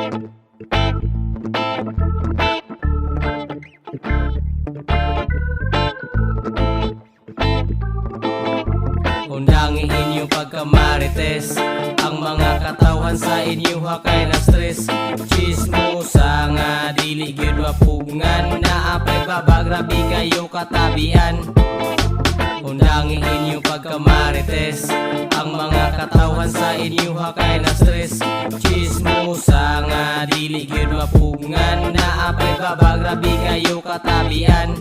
Undangin inyong pagkamarites, ang mga katawan sa inyo hakay na stress. Chismosa nga dili gyud mapugngan, naapay babagrabi kayo katabian. Undangin inyong pagkamarites, ang mga katawan sa inyo hakay na stress. Chismosa nga dili gyud mapugngan, naapay babagrabi kayo katabian.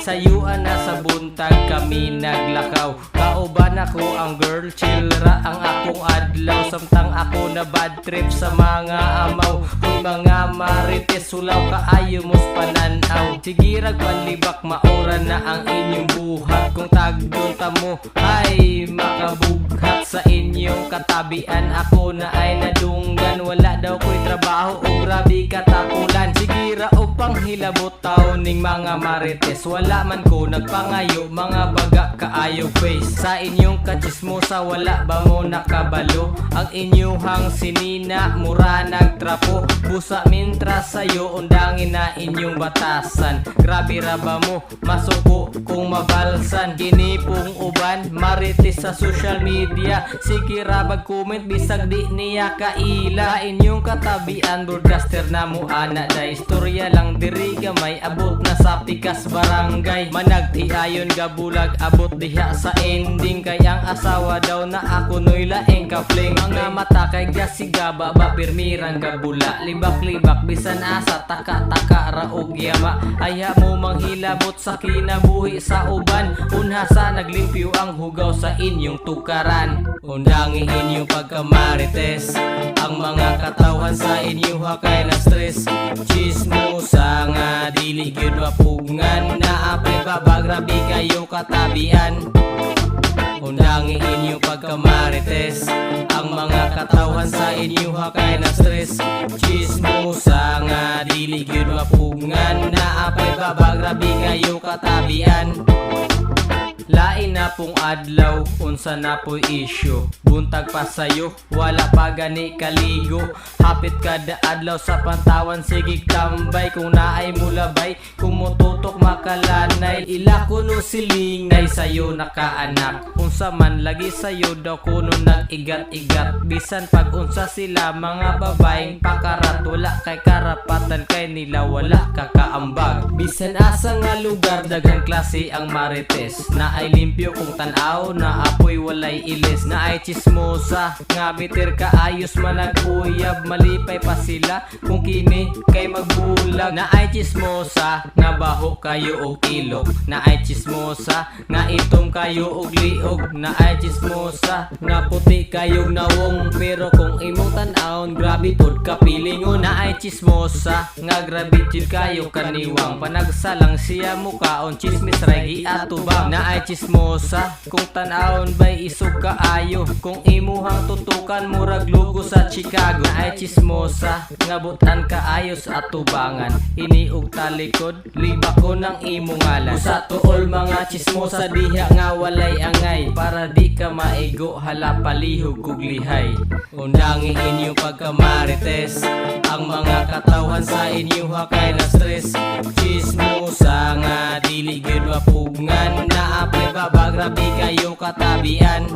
Sayuan na sa buntag kami naglakaw, kauban ako ang girl, chillra ang akong adlaw. Samtang ako na bad trip sa mga amaw, kung mga marites sulaw kaayo mos pananaw. Sigirag panlibak maura na ang inyong buhat, kung tagdon ta mo ay makabughat sa inyong katabian. Ako na ay nadunggan, wala daw ko'y trabaho o grabe katapulan. Sigira o panghilabot taw ning mga marites, wala man ko nagpangayo, mga baga kaayo face. Sa inyong kachismosa wala ba mo nakabalo, ang inyuhang sinina mura nagtrapo. Busa mintra sayo, undangin na inyong batasan. Grabe ra ba mo masuko kung mabalsan, ginipong uban marites sa social media. Sige ra mag-comment bisag di niya kaila. Inyong katabian broadcaster na mo ana da istorya lang diri gamay, abot na sa pikas barangay. Managtiayon gabulag abot diha sa ending, kay ang asawa daw na ako noy laeng ka-fling. Mga mata kay gasigaba ba pirmirang gabula, libak-libak bisan asa taka-taka ra og yama. Aya mo manghilabot sa kinabuhi sa uban, unha sa naglimpyo ang hugaw sa inyong tukaran. Undangin inyong pagkamarites, ang mga katawan sa inyo hakay na stress. Chismosa nga dili gyud mapugngan, naapay babagrabi kayo katabian. Undangin inyong pagkamarites, ang mga katawan sa inyo hakay na stress. Chismosa nga dili gyud mapugngan, naapay babagrabi kayo katabian. Lain na pong adlaw, unsa na po'y issue, buntag pa sayo, wala pa gani kaligo. Hapit kada adlaw sa pantawan, sigig tambay. Kung naay mulabay, kung mututok makalanay. Ila kuno silingnay sayo nakaanak, unsa man lagi sayo daw kuno nag-igat-igat. Bisan pag unsa sila mga babaeng pakarat, wala kay karapatan kay nila wala kakaambag. Bisan asa nga lugar daghang klase ang marites, na ay limpyo kung tanaw, na apoy walay ilis. Na ay chismosa nga bitir kaayos manag-uyab, malipay pa sila kung kini kay magbulag. Na ay chismosa nga baho kayo og ilog, na ay chismosa nga itom kayo og liog, na ay chismosa nga puti kayog nawong. Pero kung imong tan-awon grabe pod kapilingon. Na ay chismosa nga grabe jud kayo kaniwang, panagsalang siya mukaon chismis ray giatubang. Na ay chismosa kung tan-awon bay isog kaayo, kung imuhang tutukan murag lugo sa Chicago. Na ay chismosa nga butan kaayo sa atubangan, iniog talikod libak ko ng imong ngalan. Usa tuol mga chismosa diha nga walay angay, para di ka maigo hala palihog kog lihay. Undangin inyong pagkamarites, ang mga katawan sa inyo hakay na stress. Chismosa nga dili gyud mapugngan, naapay babagrabi kayo katabian.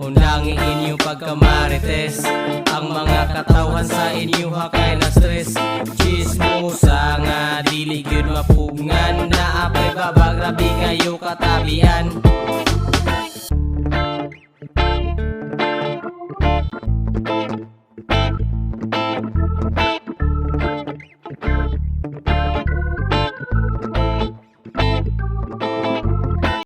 Undangin inyong pagkamarites, ang mga katawan sa inyo hakay na stress. Chismosa nga dili gyud mapugngan, naapay babagrabi kayo katabian.